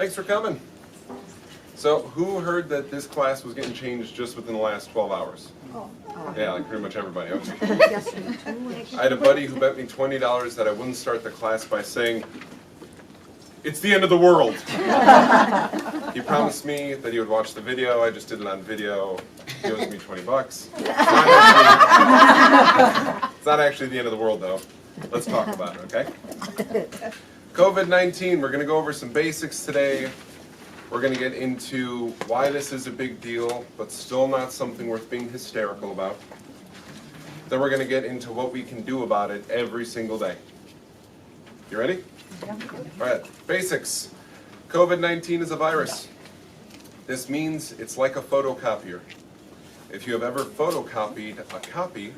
Thanks for coming. So, who heard that this class was getting changed just within the last 12 hours? Yeah, like pretty much everybody. Okay. I had a buddy who bet me $20 that I wouldn't start the class by saying, "It's the end of the world." He promised me that he would watch the video. I just did it on video. He owes me $20. It's not actually the end of the world, though. Let's talk about it, okay? COVID-19, we're going to go over some basics today. We're going to get into why this is a big deal, but still not something worth being hysterical about. Then we're going to get into what we can do about it every single day. You ready? Yeah. All right, basics. COVID-19 is a virus. This means it's like a photocopier. If you have ever photocopied a copy,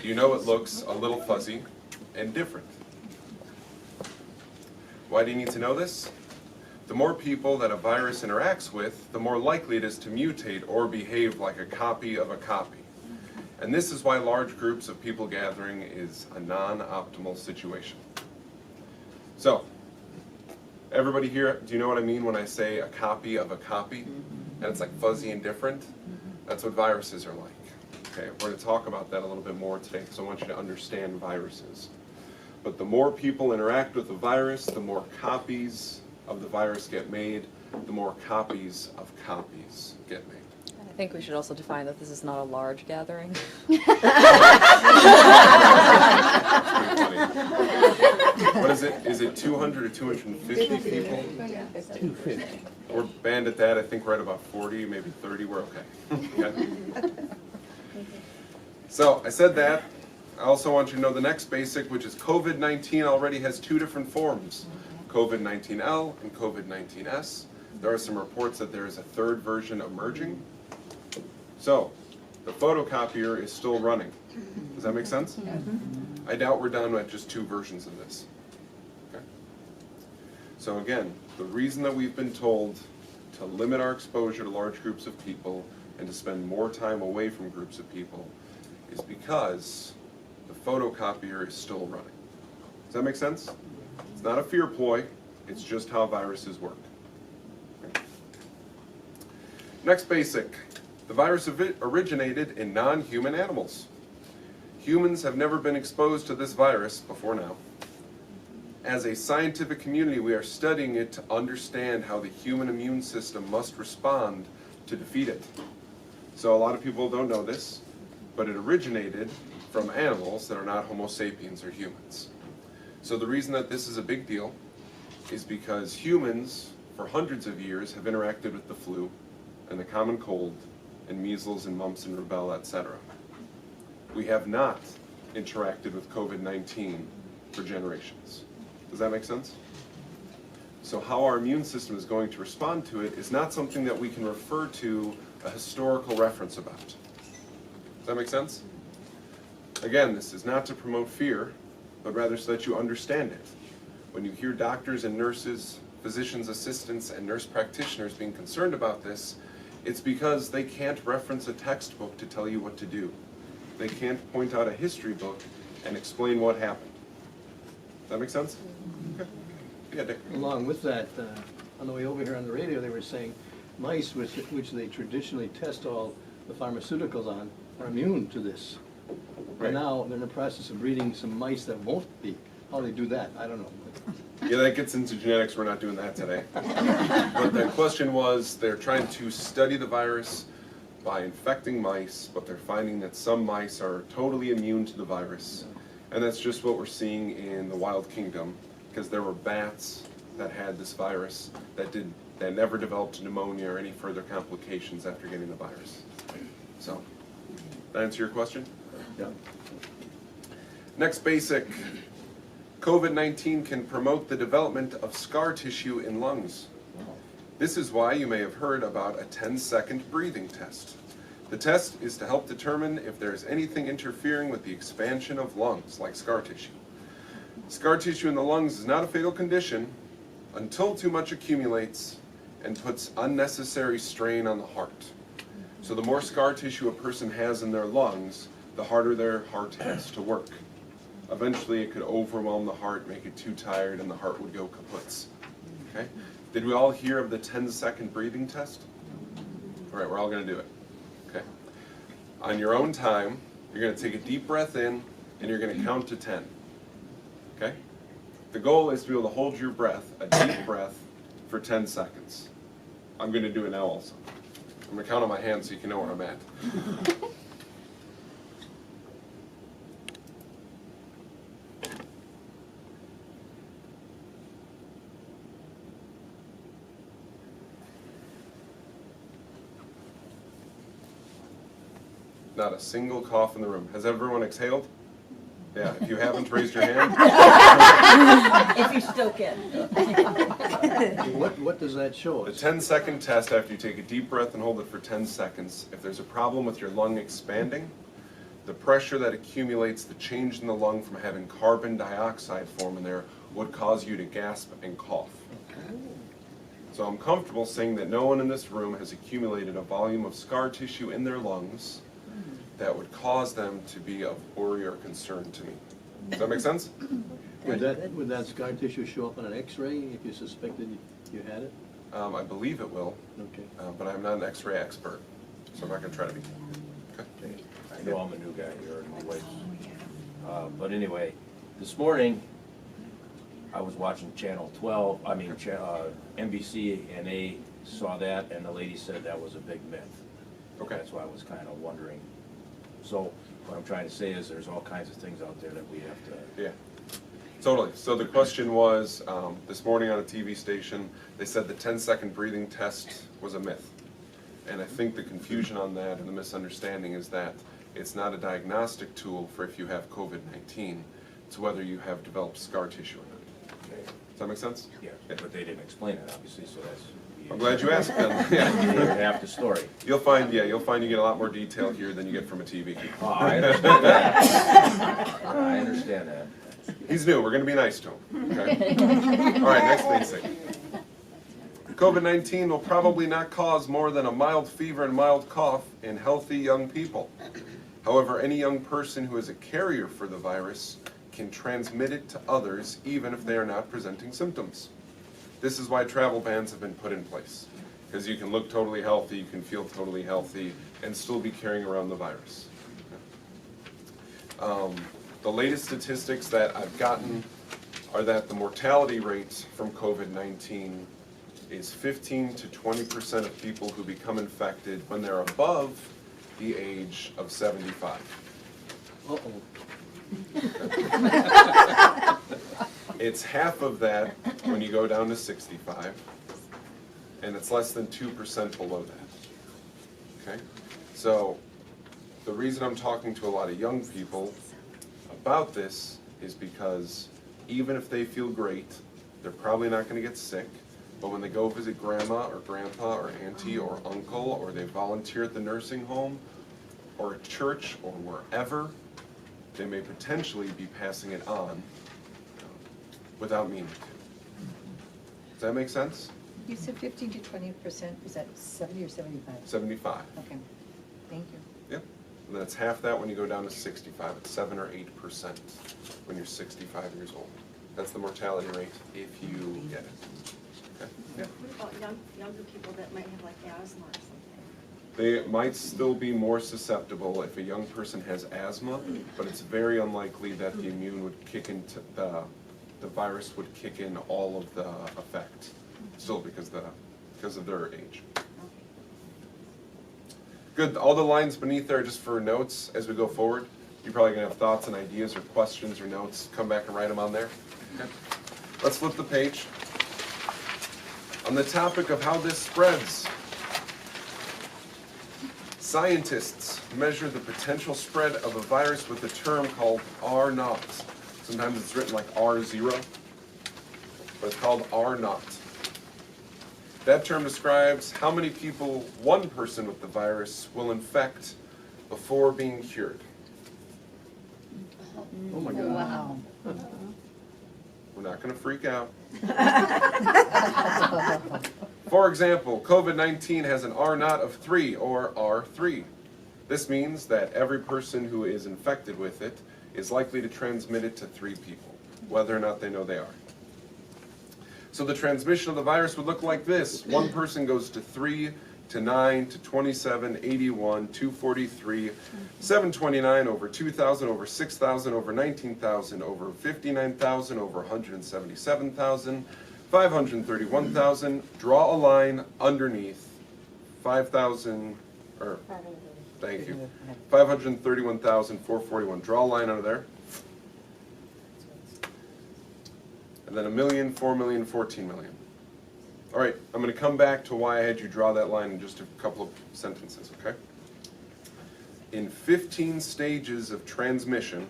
you know it looks a little fuzzy and different. Why do you need to know this? The more people that a virus interacts with, the more likely it is to mutate or behave like a copy of a copy. And this is why large groups of people gathering is a non-optimal situation. So, everybody here, do you know what I mean when I say a copy of a copy? And it's like fuzzy and different? That's what viruses are like. Okay, we're going to talk about that a little bit more today because I want you to understand viruses. But the more people interact with the virus, the more copies of the virus get made, the more copies of copies get made. I think we should also define that this is not a large gathering. What is it? Is it 200 or 250 people? 250. We're banned at that. I think we're at about 40, maybe 30. We're okay. Okay. So I said that. I also want you to know the next basic, which is COVID-19 already has two different forms, COVID-19L and COVID-19S. There are some reports that there is a third version emerging. So the photocopier is still running. Does that make sense? I doubt we're done with just two versions of this. Okay. So again, the reason that we've been told to limit our exposure to large groups of people and to spend more time away from groups of people is because the photocopier is still running. Does that make sense? It's not a fear ploy, it's just how viruses work. Okay. Next basic. The virus originated in non-human animals. Humans have never been exposed to this virus before now. As a scientific community, we are studying it to understand how the human immune system must respond to defeat it. So a lot of people don't know this, but it originated from animals that are not Homo sapiens or humans. So the reason that this is a big deal is because humans, for hundreds of years, have interacted with the flu and the common cold and measles and mumps and rubella, etc. We have not interacted with COVID-19 for generations. Does that make sense? So how our immune system is going to respond to it is not something that we can refer to a historical reference about. Does that make sense? Again, this is not to promote fear, but rather so that you understand it. When you hear doctors and nurses, physicians' assistants, and nurse practitioners being concerned about this, it's because they can't reference a textbook to tell you what to do. They can't point out a history book and explain what happened. Does that make sense? Okay. Yeah, Dick. Along with that, on the way over here on the radio, they were saying mice, which they traditionally test all the pharmaceuticals on, are immune to this. Right. And now they're in the process of breeding some mice that won't be. How they do that, I don't know. Yeah, that gets into genetics. We're not doing that today. But the question was, they're trying to study the virus by infecting mice, but they're finding that some mice are totally immune to the virus. And that's just what we're seeing in the wild kingdom, because there were bats that had this virus that never developed pneumonia or any further complications after getting the virus. So, that answer your question? Yeah. Next basic. COVID-19 can promote the development of scar tissue in lungs. This is why you may have heard about a 10-second breathing test. The test is to help determine if there is anything interfering with the expansion of lungs, like scar tissue. Scar tissue in the lungs is not a fatal condition until too much accumulates and puts unnecessary strain on the heart. So the more scar tissue a person has in their lungs, the harder their heart has to work. Eventually it could overwhelm the heart, make it too tired, and the heart would go kaput. Okay? Did we all hear of the 10-second breathing test? All right, we're all going to do it. Okay. On your own time, you're going to take a deep breath in, and you're going to count to 10. Okay? The goal is to be able to hold your breath, a deep breath, for 10 seconds. I'm going to do it now also. I'm going to count on my hands so you can know where I'm at. Not a single cough in the room. Has everyone exhaled? Yeah, if you haven't, raised your hand. If you still can. What does that show The us? 10-second test, after you take a deep breath and hold it for 10 seconds, if there's a problem with your lung expanding, the pressure that accumulates, the change in the lung from having carbon dioxide form in there, would cause you to gasp and cough. So I'm comfortable saying that no one in this room has accumulated a volume of scar tissue in their lungs that would cause them to be of worry or concern to me. Does that make sense? Would that scar tissue show up on an X-ray if you suspected you had it? I believe it will, Okay. but I'm not an X-ray expert, so I'm not going to try to be. Okay. I know I'm a new guy here in the place. But anyway, this morning, I was watching Channel 12, NBC, and they saw that, and the lady said that was a big myth. Okay. That's why I was kind of wondering. So what I'm trying to say is there's all kinds of things out there that we have to. Yeah, totally. So the question was, this morning on a TV station, they said the 10-second breathing test was a myth. And I think the confusion on that and the misunderstanding is that it's not a diagnostic tool for if you have COVID-19. It's whether you have developed scar tissue or not. Okay. Does that make sense? Yeah, but they didn't explain it, obviously, so that's. I'm glad you asked, Ben. Yeah. Half the story. You'll find you get a lot more detail here than you get from a TV. Oh, I understand that. I understand that. He's new. We're going to be nice to him. Okay? All right, next basic. COVID-19 will probably not cause more than a mild fever and mild cough in healthy young people. However, any young person who is a carrier for the virus can transmit it to others even if they are not presenting symptoms. This is why travel bans have been put in place, because you can look totally healthy, you can feel totally healthy, and still be carrying around the virus. The latest statistics that I've gotten are that the mortality rate from COVID-19 is 15 to 20% of people who become infected when they're above the age of 75. Uh-oh. It's half of that when you go down to 65, and it's less than 2% below that. Okay? So the reason I'm talking to a lot of young people about this is because even if they feel great, they're probably not going to get sick, but when they go visit grandma or grandpa or auntie or uncle, or they volunteer at the nursing home or at church or wherever, they may potentially be passing it on without meaning to. Does that make sense? You said 15 to 20%, is that 70 or 75? 75. Okay, thank you. Yep. And then it's half that when you go down to 65. It's 7 or 8% when you're 65 years old. That's the mortality rate if you get it. Okay. Yeah. What about younger people that might have like asthma or something? They might still be more susceptible if a young person has asthma, but it's very unlikely that the immune would kick into the virus would kick in all of the effect, still because of their age. Good. All the lines beneath there are just for notes as we go forward. You're probably gonna have thoughts and ideas or questions or notes. Come back and write them on there. Okay. Let's flip the page. On the topic of how this spreads, scientists measure the potential spread of a virus with a term called R0. Sometimes it's written like R0, but it's called R0. That term describes how many people one person with the virus will infect before being cured. Oh my God. Wow. We're not going to freak out. For example, COVID-19 has an R0 of 3, or R3. This means that every person who is infected with it is likely to transmit it to 3 people, whether or not they know they are. So the transmission of the virus would look like this. One person goes to 3, to 9, to 27, 81, 243, 729, over 2,000, over 6,000, over 19,000, over 59,000, over 177,000, 531,000. Draw a line underneath 5,000, or thank you, 531,441. Draw a line under there. And then 1 million, 4 million, 14 million. All right, I'm going to come back to why I had you draw that line in just a couple of sentences, okay? In 15 stages of transmission,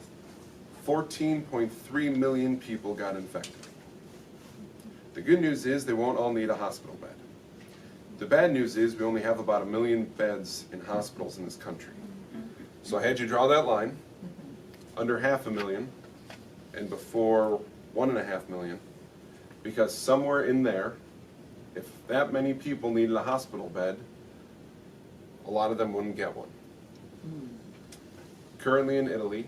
14.3 million people got infected. The good news is they won't all need a hospital bed. The bad news is we only have about 1 million beds in hospitals in this country. So I had you draw that line, under 500,000, and before 1.5 million, because somewhere in there, if that many people needed a hospital bed, a lot of them wouldn't get one. Currently in Italy,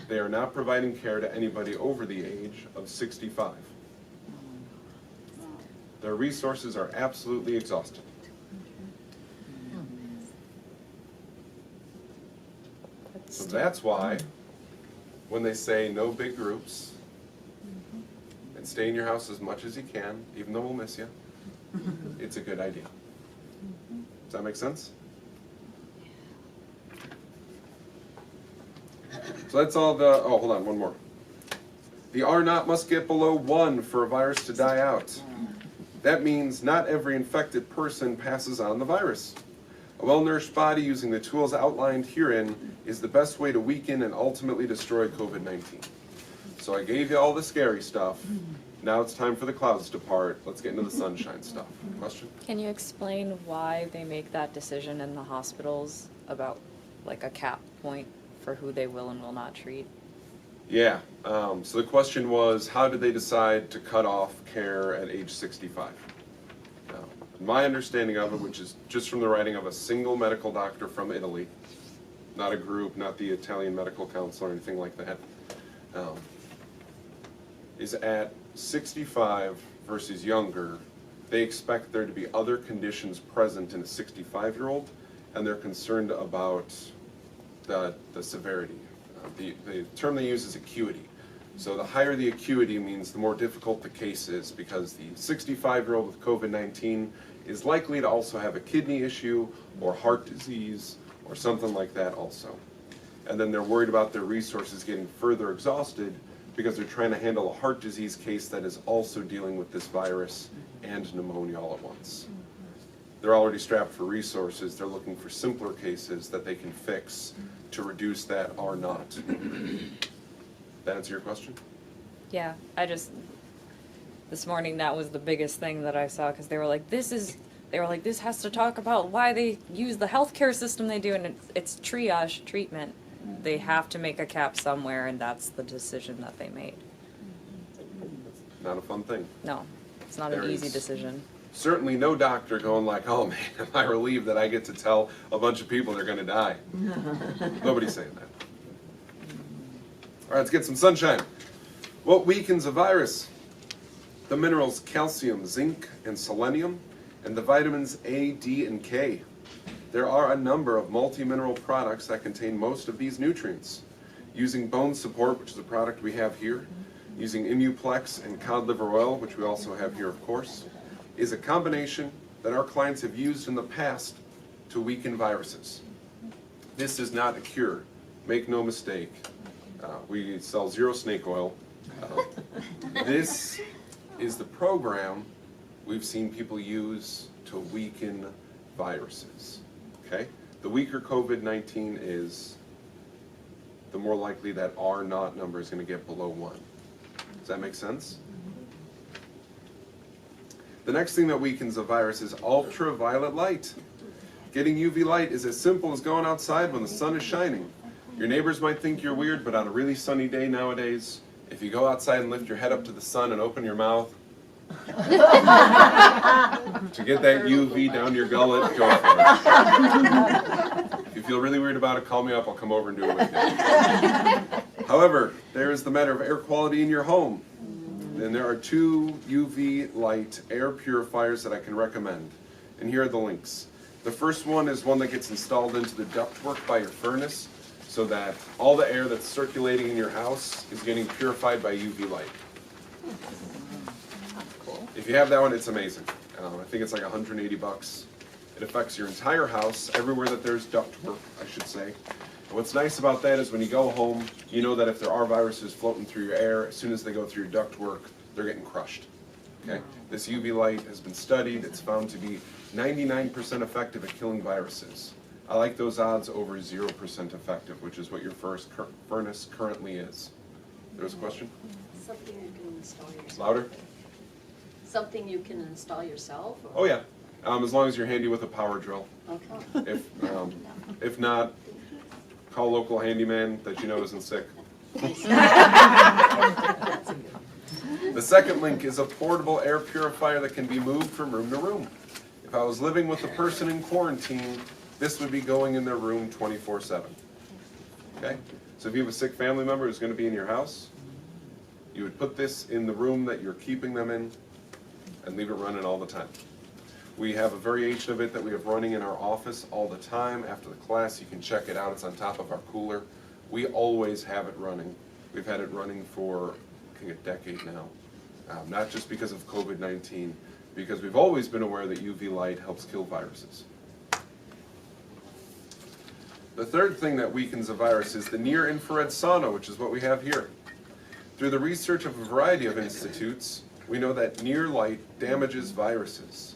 they are not providing care to anybody over the age of 65. Their resources are absolutely exhausted. So that's why, when they say no big groups, and stay in your house as much as you can, even though we'll miss you, it's a good idea. Does that make sense? So that's all the, oh, hold on, one more. The R naught must get below 1 for a virus to die out. That means not every infected person passes on the virus. A well-nourished body using the tools outlined herein is the best way to weaken and ultimately destroy COVID-19. So I gave you all the scary stuff. Now it's time for the clouds to part. Let's get into the sunshine stuff. Question? Can you explain why they make that decision in the hospitals about like a cap point for who they will and will not treat? Yeah. So the question was, how did they decide to cut off care at age 65? My understanding of it, which is just from the writing of a single medical doctor from Italy, not a group, not the Italian Medical Council or anything like that, is at 65 versus younger, they expect there to be other conditions present in a 65-year-old, and they're concerned about the severity. The term they use is acuity. So the higher the acuity means the more difficult the case is, because the 65-year-old with COVID-19 is likely to also have a kidney issue or heart disease or something like that also. And then they're worried about their resources getting further exhausted because they're trying to handle a heart disease case that is also dealing with this virus and pneumonia all at once. They're already strapped for resources. They're looking for simpler cases that they can fix to reduce that R naught. That answer your question? Yeah, this morning that was the biggest thing that I saw, because they were like, this has to talk about why they use the healthcare system they do, and it's triage treatment. They have to make a cap somewhere, and that's the decision that they made. Not a fun thing. No, it's not There an easy is decision. Certainly no doctor going like, oh man, am I relieved that I get to tell a bunch of people they're gonna die. Nobody's saying that. All right, let's get some sunshine. What weakens a virus? The minerals calcium, zinc, and selenium, and the vitamins A, D, and K. There are a number of multi-mineral products that contain most of these nutrients. Using Bone Support, which is a product we have here, using Immuplex and cod liver oil, which we also have here, of course, is a combination that our clients have used in the past to weaken viruses. This is not a cure. Make no mistake. We sell zero snake oil. This is the program we've seen people use to weaken viruses. Okay? The weaker COVID-19 is, the more likely that R naught number is going to get below 1. Does that make sense? The next thing that weakens a virus is ultraviolet light. Getting UV light is as simple as going outside when the sun is shining. Your neighbors might think you're weird, but on a really sunny day nowadays, if you go outside and lift your head up to the sun and open your mouth to get that UV down your gullet, go for it. If you feel really weird about it, call me up. I'll come over and do it with you. However, there is the matter of air quality in your home. Then there are 2 UV light air purifiers that I can recommend. And here are the links. The first one is one that gets installed into the ductwork by your furnace so that all the air that's circulating in your house is getting purified by UV light. If you have that one, it's amazing. I think it's like 180 bucks. It affects your entire house, everywhere that there's ductwork, I should say. And what's nice about that is when you go home, you know that if there are viruses floating through your air, as soon as they go through your ductwork, they're getting crushed. Okay? This UV light has been studied. It's found to be 99% effective at killing viruses. I like those odds over 0% effective, which is what your furnace currently is. There was a question? Something you can install yourself. Louder? Something you can install yourself? Or? Oh yeah, as long as you're handy with a power drill. Okay. If not, call a local handyman that you know isn't sick. The second link is a portable air purifier that can be moved from room to room. If I was living with a person in quarantine, this would be going in their room 24/7. Okay? So if you have a sick family member who's going to be in your house, you would put this in the room that you're keeping them in and leave it running all the time. We have a variation of it that we have running in our office all the time. After the class, you can check it out. It's on top of our cooler. We always have it running. We've had it running for, I think, a decade now. Not just because of COVID-19, because we've always been aware that UV light helps kill viruses. The third thing that weakens a virus is the near-infrared sauna, which is what we have here. Through the research of a variety of institutes, we know that near light damages viruses.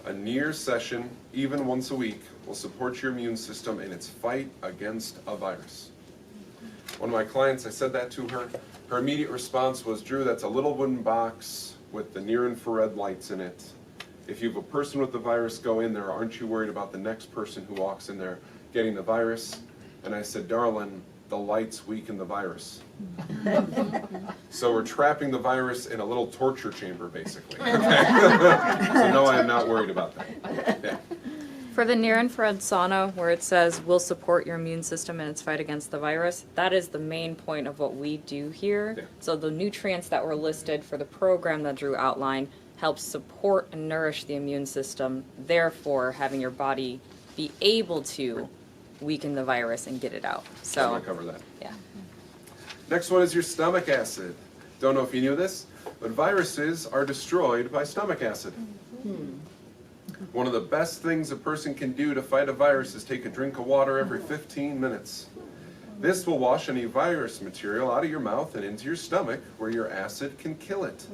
A near session, even once a week, will support your immune system in its fight against a virus. One of my clients, I said that to her. Her immediate response was, Drew, that's a little wooden box with the near-infrared lights in it. If you have a person with the virus go in there, aren't you worried about the next person who walks in there getting the virus? And I said, darling, the lights weaken the virus. So we're trapping the virus in a little torture chamber, basically. Okay? So no, I am not worried about that. Yeah. For the near-infrared sauna, where it says will support your immune system in its fight against the virus, that is the main point of what we do here. Yeah. So the nutrients that were listed for the program that Drew outlined help support and nourish the immune system, therefore having your body be able to weaken the virus and get it out. I'm So, going to cover that. yeah. Next one is your stomach acid. Don't know if you knew this, but viruses are destroyed by stomach acid. One of the best things a person can do to fight a virus is take a drink of water every 15 minutes. This will wash any virus material out of your mouth and into your stomach, where your acid can kill it.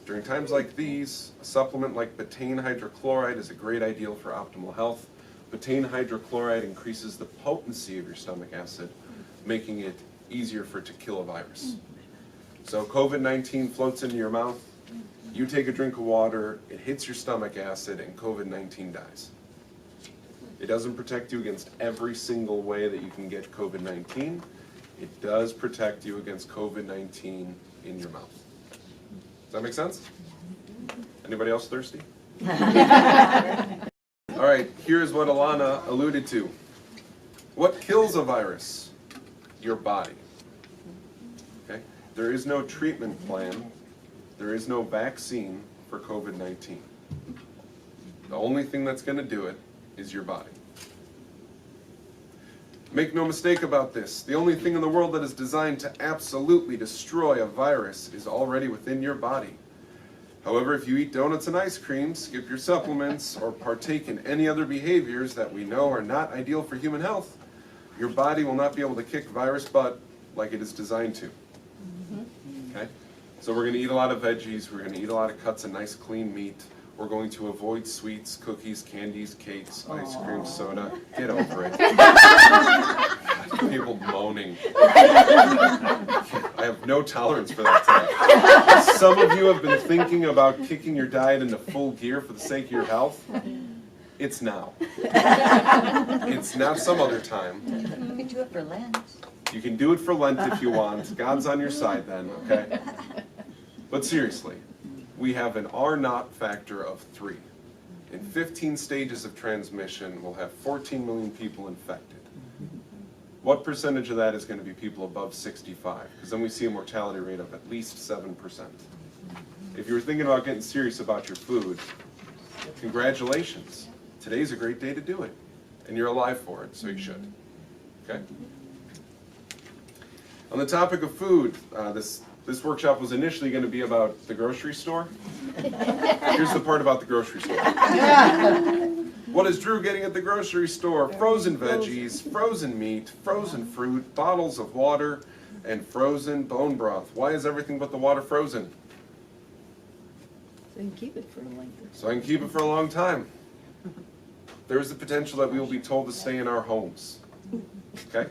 During times like these, a supplement like betaine hydrochloride is a great ideal for optimal health. Betaine hydrochloride increases the potency of your stomach acid, making it easier for it to kill a virus. So COVID-19 floats into your mouth, you take a drink of water, it hits your stomach acid, and COVID-19 dies. It doesn't protect you against every single way that you can get COVID-19. It does protect you against COVID-19 in your mouth. Does that make sense? Anybody else thirsty? All right, here's what Alana alluded to. What kills a virus? Your body. Okay? There is no treatment plan. There is no vaccine for COVID-19. The only thing that's going to do it is your body. Make no mistake about this. The only thing in the world that is designed to absolutely destroy a virus is already within your body. However, if you eat donuts and ice cream, skip your supplements, or partake in any other behaviors that we know are not ideal for human health, your body will not be able to kick virus butt like it is designed to. Okay? So we're going to eat a lot of veggies, we're going to eat a lot of cuts of nice clean meat, we're going to avoid sweets, cookies, candies, cakes, ice cream, soda. Get over it. People moaning. I have no tolerance for that today. Some of you have been thinking about kicking your diet into full gear for the sake of your health. It's now. It's not some other time. You could do it for Lent. You can do it for Lent if you want. God's on your side then, okay? But seriously, we have an R0 factor of 3. In 15 stages of transmission, we'll have 14 million people infected. What percentage of that is going to be people above 65? Because then we see a mortality rate of at least 7%. If you're thinking about getting serious about your food, congratulations. Today's a great day to do it. And you're alive for it, so you should. Okay? On the topic of food, this workshop was initially going to be about the grocery store. Here's the part about the grocery store. What is Drew getting at the grocery store? Frozen veggies, frozen meat, frozen fruit, bottles of water, and frozen bone broth. Why is everything but the water frozen? So you can keep it for a length of So I can keep it for a long time. There is the potential that we will be told to stay in our homes. Okay?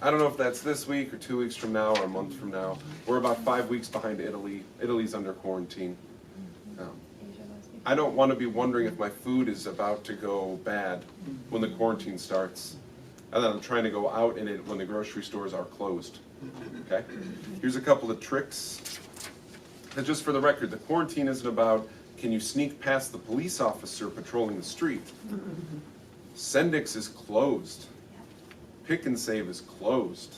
I don't know if that's this week or 2 weeks from now or a month from now. We're about 5 weeks behind Italy. Italy's under quarantine. I don't want to be wondering if my food is about to go bad when the quarantine starts, and then I'm trying to go out in it when the grocery stores are closed. Okay? Here's a couple of tricks. And just for the record, the quarantine isn't about can you sneak past the police officer patrolling the street. Sendix is closed. Pick and Save is closed.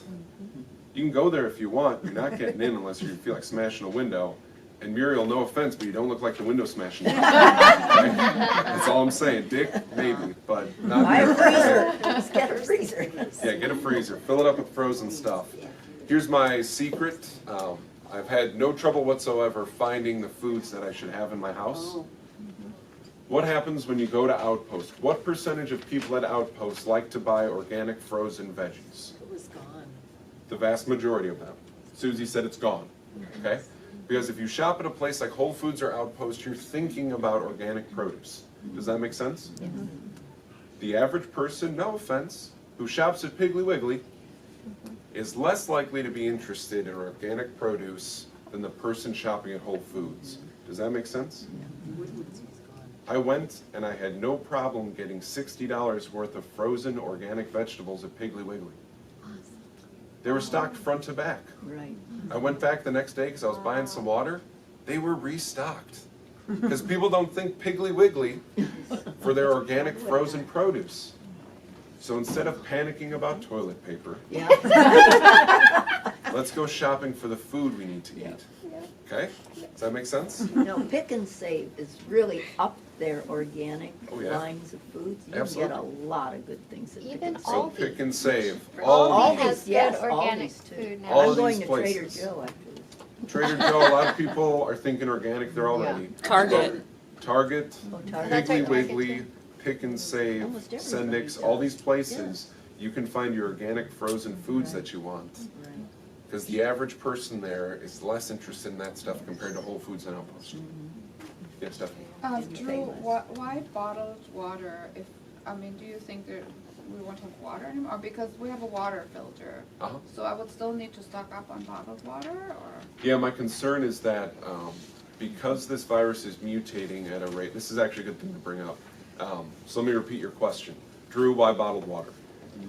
You can go there if you want. You're not getting in unless you feel like smashing a window. And Muriel, no offense, but you don't look like the window smashing. Okay? That's all I'm saying. Dick, maybe, but not buy a me. freezer, just get a freezer. Yeah, get a freezer. Fill it up with frozen stuff. Here's my secret. I've had no trouble whatsoever finding the foods that I should have in my house. What happens when you go to Outpost? What percentage of people at Outpost like to buy organic frozen veggies? It was gone. The vast majority of them. Susie said it's gone. Okay? Because if you shop at a place like Whole Foods or Outpost, you're thinking about organic produce. Does that make sense? The average person, no offense, who shops at Piggly Wiggly is less likely to be interested in organic produce than the person shopping at Whole Foods. Does that make sense? I went and I had no problem getting $60 worth of frozen organic vegetables at Piggly Wiggly. They were stocked front to back. Right. I went back the next day because I was buying some water. They were restocked. Because people don't think Piggly Wiggly for their organic frozen produce. So instead of panicking about toilet paper, Yeah. let's go shopping for the food we need to eat. Okay? Does that make sense? No, Pick and Save is really up their organic Oh, yeah. lines of foods. You Absolutely. get a lot of good things at Pick Even and So Save. pick and save. Aldi All has these, yes, good organic Aldi's too. food now. All I'm of going these to Trader places. Joe after this. Trader Joe, a lot of people are thinking organic there already. Target. Target, Oh, That's Target. right, Piggly Target Wiggly, too. Pick and Save, Almost everybody Sendix, all does. these places, you can find your organic frozen foods that you want. Right. Because the average person there is less interested in that stuff compared to Whole Foods and Outpost. Yes, Stephanie? Drew, why bottled water if, I mean, do you think that we won't have water anymore? Because we have a water filter, Uh-huh. so I would still need to stock up on bottled water, or? Yeah, my concern is that because this virus is mutating at a rate, this is actually a good thing to bring up. So let me repeat your question. Drew, why bottled water?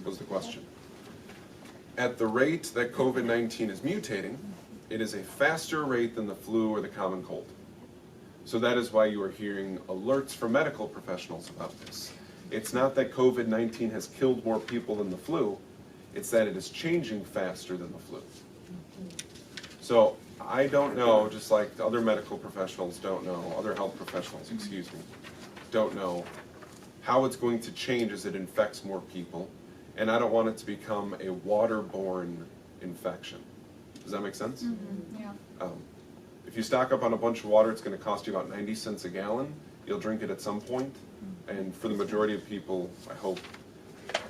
Was the question. At the rate that COVID-19 is mutating, it is a faster rate than the flu or the common cold. So that is why you are hearing alerts from medical professionals about this. It's not that COVID-19 has killed more people than the flu, it's that it is changing faster than the flu. So I don't know, just like the other medical professionals don't know, other health professionals, excuse me, don't know how it's going to change as it infects more people. And I don't want it to become a waterborne infection. Does that make sense? Yeah. If you stock up on a bunch of water, it's going to cost you about 90 cents a gallon. You'll drink it at some point. And for the majority of people, I hope,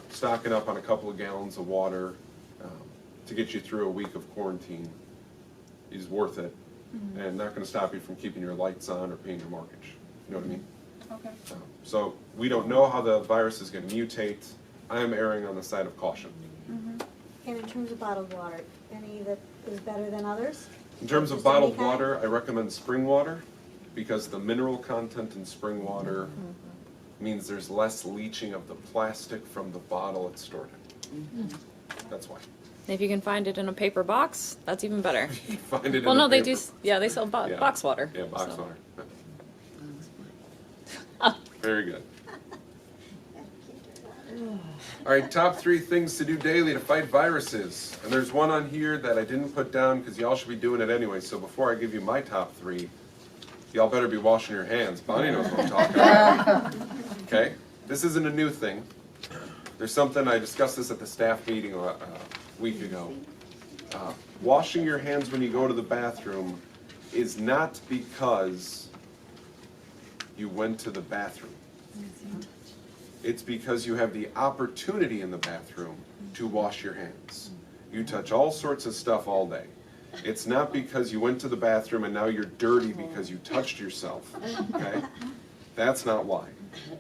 stocking up on a couple of gallons of water to get you through a week of quarantine is worth it. And not going to stop you from keeping your lights on or paying your mortgage. You know what I mean? Okay. So we don't know how the virus is going to mutate. I am erring on the side of caution. And in terms of bottled water, any that is better than others? In terms of Just any bottled kind? water, I recommend spring water because the mineral content in spring water means there's less leaching of the plastic from the bottle it's stored in. That's why. If you can find it in a paper box, that's even better. You find it Well, in no, a they paper. do. Yeah, they sell Yeah. box water. Yeah, box so. water. Very good. All right, top 3 things to do daily to fight viruses. And there's one on here that I didn't put down because y'all should be doing it anyway. So before I give you my top 3, y'all better be washing your hands. Bonnie knows what I'm talking about. Okay? This isn't a new thing. There's something, I discussed this at the staff meeting a week ago. Washing your hands when you go to the bathroom is not because you went to the bathroom. It's because you have the opportunity in the bathroom to wash your hands. You touch all sorts of stuff all day. It's not because you went to the bathroom and now you're dirty because you touched yourself, okay? That's not why.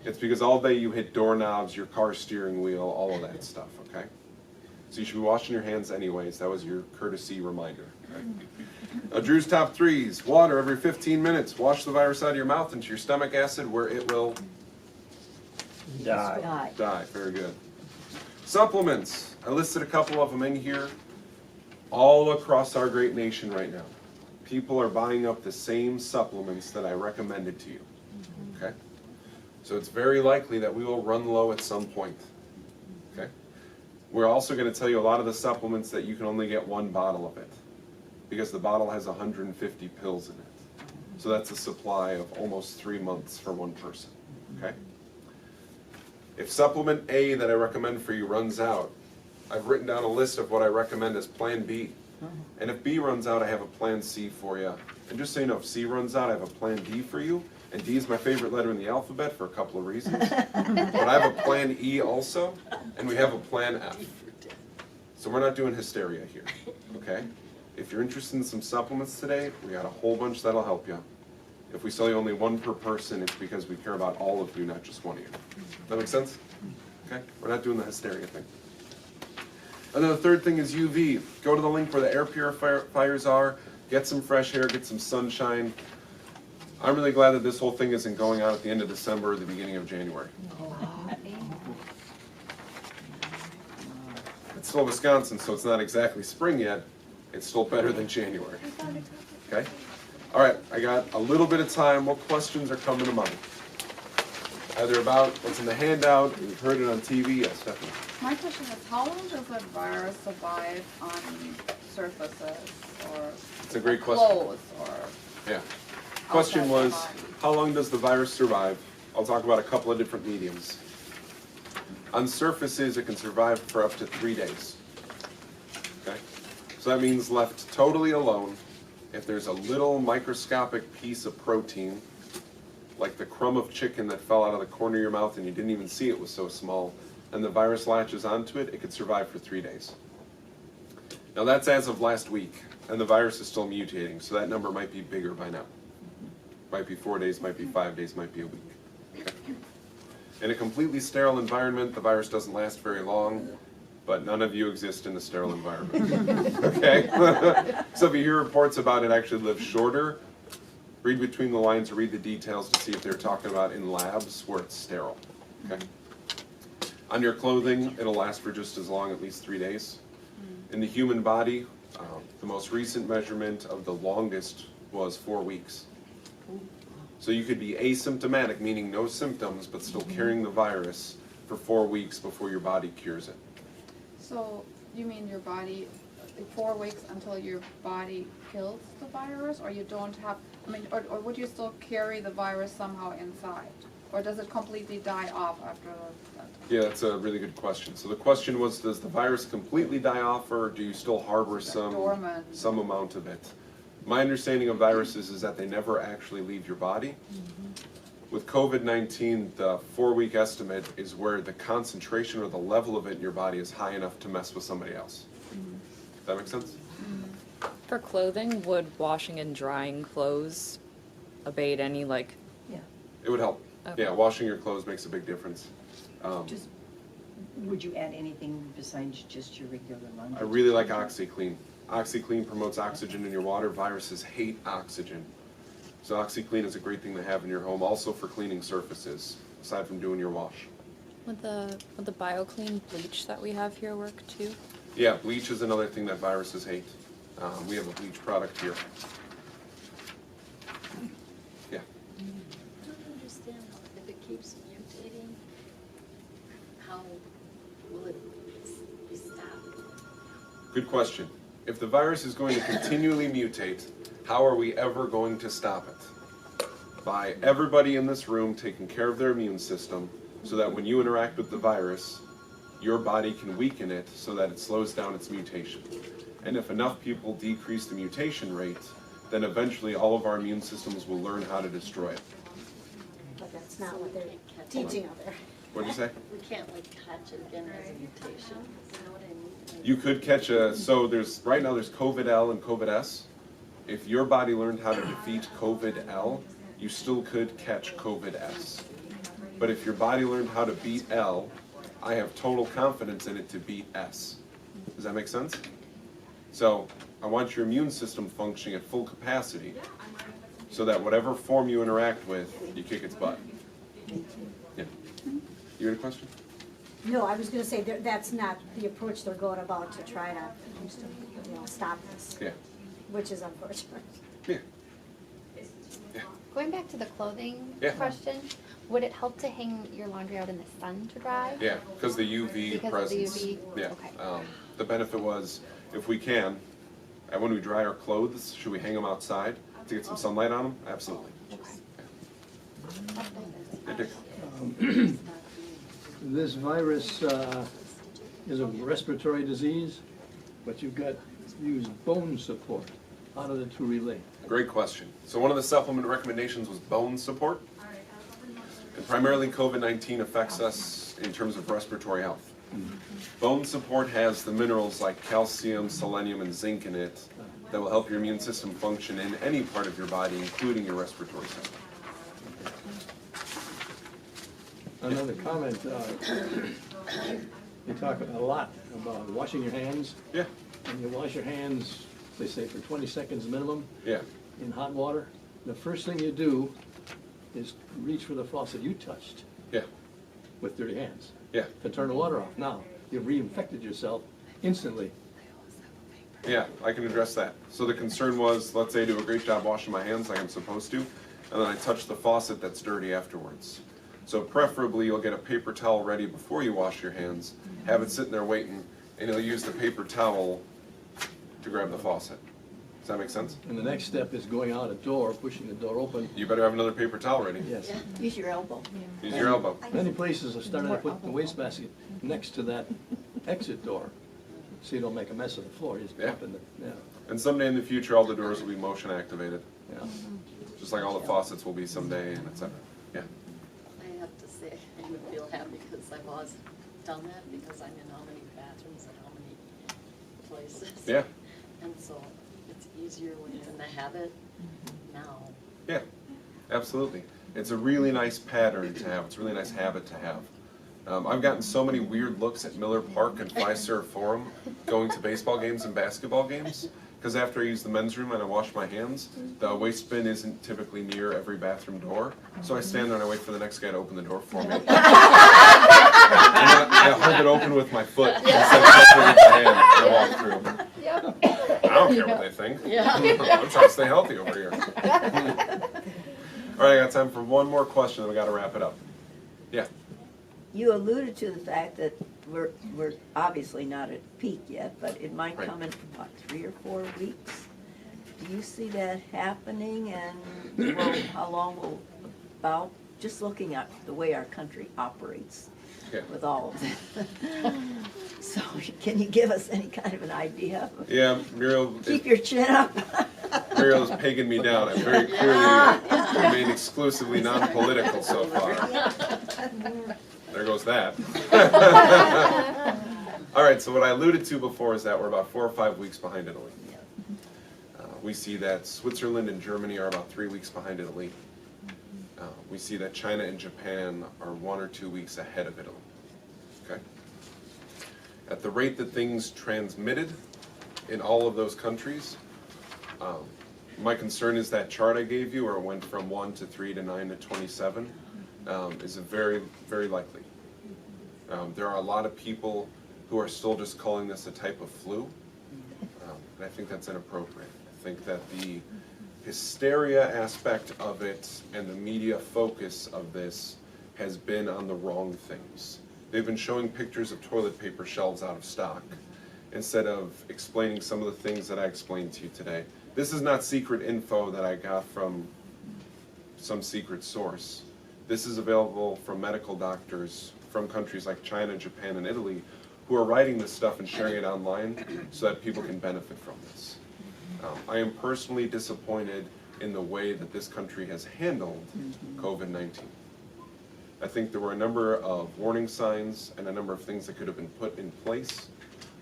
It's because all day you hit doorknobs, your car steering wheel, all of that stuff, okay? So you should be washing your hands anyways. That was your courtesy reminder, okay? Drew's top 3s. Water every 15 minutes. Wash the virus out of your mouth into your stomach acid where it will Die. die. Very good. Supplements. I listed a couple of them in here. All across our great nation right now, people are buying up the same supplements that I recommended to you. Okay? So it's very likely that we will run low at some point. Okay? We're also going to tell you a lot of the supplements that you can only get 1 bottle of it, because the bottle has 150 pills in it. So that's a supply of almost 3 months for one person. Okay? If supplement A that I recommend for you runs out, I've written down a list of what I recommend as Plan B. And if B runs out, I have a Plan C for you. And just so you know, if C runs out, I have a Plan D for you. And D is my favorite letter in the alphabet for a couple of reasons. But I have a Plan E also, and we have a Plan F. So we're not doing hysteria here, okay? If you're interested in some supplements today, we got a whole bunch that'll help you. If we sell you only 1 per person, it's because we care about all of you, not just one of you. That make sense? Okay? We're not doing the hysteria thing. And then the third thing is UV. Go to the link where the air purifiers are, get some fresh air, get some sunshine. I'm really glad that this whole thing isn't going on at the end of December or the beginning of January. It's still Wisconsin, so it's not exactly spring yet. It's still better than January. Okay? All right, I got a little bit of time. What questions are coming to mind? Either about what's in the handout, you've heard it on TV. Yes, Stephanie. My question is, how long does that virus survive on surfaces or It's a great question. clothes or? Yeah. Question outside the was, body? how long does the virus survive? I'll talk about a couple of different mediums. On surfaces, it can survive for up to 3 days. Okay? So that means left totally alone, if there's a little microscopic piece of protein, like the crumb of chicken that fell out of the corner of your mouth and you didn't even see it was so small, and the virus latches onto it, it could survive for 3 days. Now that's as of last week, and the virus is still mutating, so that number might be bigger by now. Might be 4 days, might be 5 days, might be a week. Okay. In a completely sterile environment, the virus doesn't last very long, but none of you exist in a sterile environment. Okay? So if you hear reports about it actually lives shorter, read between the lines or read the details to see if they're talking about in labs where it's sterile. Okay? On your clothing, it'll last for just as long, at least 3 days. In the human body, the most recent measurement of the longest was 4 weeks. So you could be asymptomatic, meaning no symptoms, but still carrying the virus for 4 weeks before your body cures it. So you mean your body, 4 weeks until your body kills the virus, or you don't have, I mean, or would you still carry the virus somehow inside? Or does it completely die off after that? Yeah, that's a really good question. So the question was, does the virus completely die off, or do you still harbor some amount of it? My understanding of viruses is that they never actually leave your body. With COVID-19, the 4-week estimate is where the concentration or the level of it in your body is high enough to mess with somebody else. Does that make sense? For clothing, would washing and drying clothes abate any, like, It would help. Okay. Yeah, washing your clothes makes a big difference. Just, would you add anything besides just your regular laundry? I really like OxyClean. OxyClean promotes oxygen in your water. Viruses hate oxygen. So OxyClean is a great thing to have in your home, also for cleaning surfaces, aside from doing your wash. would the BioClean bleach that we have here work too? Yeah, bleach is another thing that viruses hate. We have a bleach product here. Yeah. I don't understand if it keeps mutating, how Good question. If the virus is going to continually mutate, how are we ever going to stop it? By everybody in this room taking care of their immune system so that when you interact with the virus, your body can weaken it so that it slows down its mutation. And if enough people decrease the mutation rate, then eventually all of our immune systems will learn how to destroy it. But that's not what they're teaching out there. What'd you say? We can't like catch it again as a mutation, you know what I mean? You could catch so right now there's COVID-L and COVID-S. If your body learned how to defeat COVID-L, you still could catch COVID-S. But if your body learned how to beat L, I have total confidence in it to beat S. Does that make sense? So I want your immune system functioning at full capacity so that whatever form you interact with, you kick its butt. Yeah. You had a question? No, I was gonna say that's not the approach they're going about to try to, stop this, Yeah. which is unfortunate. Yeah. Yeah. Going back to the clothing Yeah. question, would it help to hang your laundry out in the sun to dry? Yeah, because the UV Because of the presence. UV? Yeah. Okay. The benefit was, if we can, and when we dry our clothes, should we hang them outside to get some sunlight on them? Absolutely. Yeah, Dick. This virus is a respiratory disease, but you've got to use bone support. How do the two relate? Great question. So one of the supplement recommendations was bone support. And primarily COVID-19 affects us in terms of respiratory health. Bone support has the minerals like calcium, selenium, and zinc in it that will help your immune system function in any part of your body, including your respiratory system. Another comment, you talk a lot about washing your hands. Yeah, And you wash your hands, they say for 20 seconds minimum yeah, in hot water. The first thing you do is reach for the faucet you touched yeah, with dirty hands yeah, to turn the water off. Now, you've reinfected yourself instantly. yeah, I can address that. So the concern was, let's say I do a great job washing my hands like I'm supposed to, and then I touch the faucet that's dirty afterwards. So preferably you'll get a paper towel ready before you wash your hands, have it sitting there waiting, and you'll use the paper towel to grab the faucet. Does that make sense? And the next step is going out a door, pushing the door open. You better have another paper towel ready. Yes. Use your elbow. Use your elbow. Many places are starting to put the wastebasket next to that exit door, so you don't make a mess of the floor. You just dump in the, yeah, And someday in the future, all the doors will be motion activated, yeah. just like all the faucets will be someday, and et cetera. Yeah. I have to say, I would feel happy because I've always done that because I'm in how many bathrooms and how many places. Yeah. And so it's easier when you're in the habit now. Yeah, absolutely. It's a really nice pattern to have. It's a really nice habit to have. I've gotten so many weird looks at Miller Park and Fiserv Forum going to baseball games and basketball games, because after I use the men's room and I wash my hands, the waste bin isn't typically near every bathroom door, so I stand there and I wait for the next guy to open the door for me. And I hold it open with my foot instead of touching it with my hand and I walk through. I don't care what they think. Yeah. I'm trying to stay healthy over here. All right, I got time for one more question, then we got to wrap it up. Yeah. You alluded to the fact that we're obviously not at peak yet, but it might Right. come in, what, 3 or 4 weeks? Do you see that happening, and how long will, about, just looking at the way our country operates Yeah. with all of it? So can you give us any kind of an idea? Yeah, Muriel. Keep your chin up. Muriel is pegging me down. I'm very clearly remained exclusively non-political so far. There goes that. All right, so what I alluded to before is that we're about 4 or 5 weeks behind Italy. We see that Switzerland and Germany are about 3 weeks behind Italy. We see that China and Japan are 1 or 2 weeks ahead of Italy. Okay? At the rate that things transmitted in all of those countries, my concern is that chart I gave you, where it went from 1 to 3 to 9 to 27, is a very, very likely. There are a lot of people who are still just calling this a type of flu, and I think that's inappropriate. I think that the hysteria aspect of it and the media focus of this has been on the wrong things. They've been showing pictures of toilet paper shelves out of stock, instead of explaining some of the things that I explained to you today. This is not secret info that I got from some secret source. This is available from medical doctors from countries like China, Japan, and Italy who are writing this stuff and sharing it online so that people can benefit from this. I am personally disappointed in the way that this country has handled COVID-19. I think there were a number of warning signs and a number of things that could have been put in place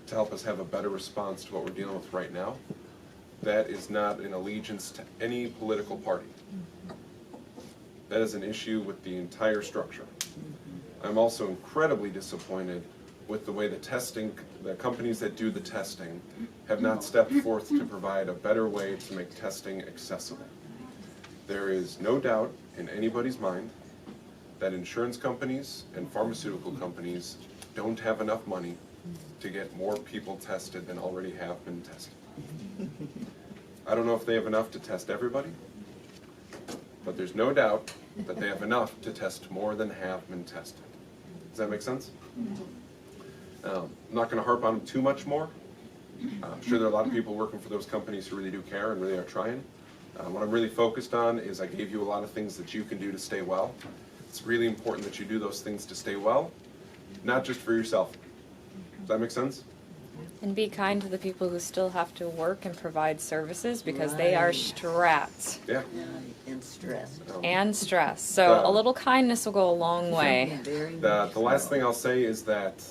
to help us have a better response to what we're dealing with right now. That is not an allegiance to any political party. That is an issue with the entire structure. I'm also incredibly disappointed with the way the companies that do the testing have not stepped forth to provide a better way to make testing accessible. There is no doubt in anybody's mind that insurance companies and pharmaceutical companies don't have enough money to get more people tested than already have been tested. I don't know if they have enough to test everybody, but there's no doubt that they have enough to test more than have been tested. Does that make sense? I'm not going to harp on them too much more. I'm sure there are a lot of people working for those companies who really do care and really are trying. What I'm really focused on is I gave you a lot of things that you can do to stay well. It's really important that you do those things to stay well, not just for yourself. Does that make sense? And be kind to the people who still have to work and provide services because they are strapped Yeah. And stressed. and stressed. So a little kindness will go a long way. The last thing I'll say is that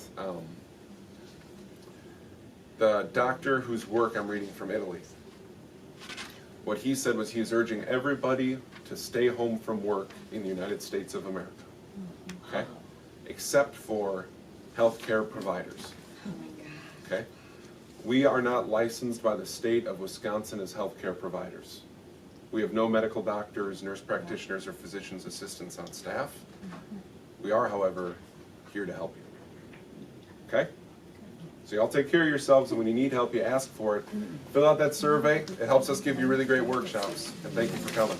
the doctor whose work I'm reading from Italy, what he said was he's urging everybody to stay home from work in the United States of America, okay? Except for healthcare providers, okay? We are not licensed by the state of Wisconsin as healthcare providers. We have no medical doctors, nurse practitioners, or physician's assistants on staff. We are, however, here to help you, okay? So y'all take care of yourselves, and when you need help, you ask for it. Fill out that survey. It helps us give you really great workshops, and thank you for coming.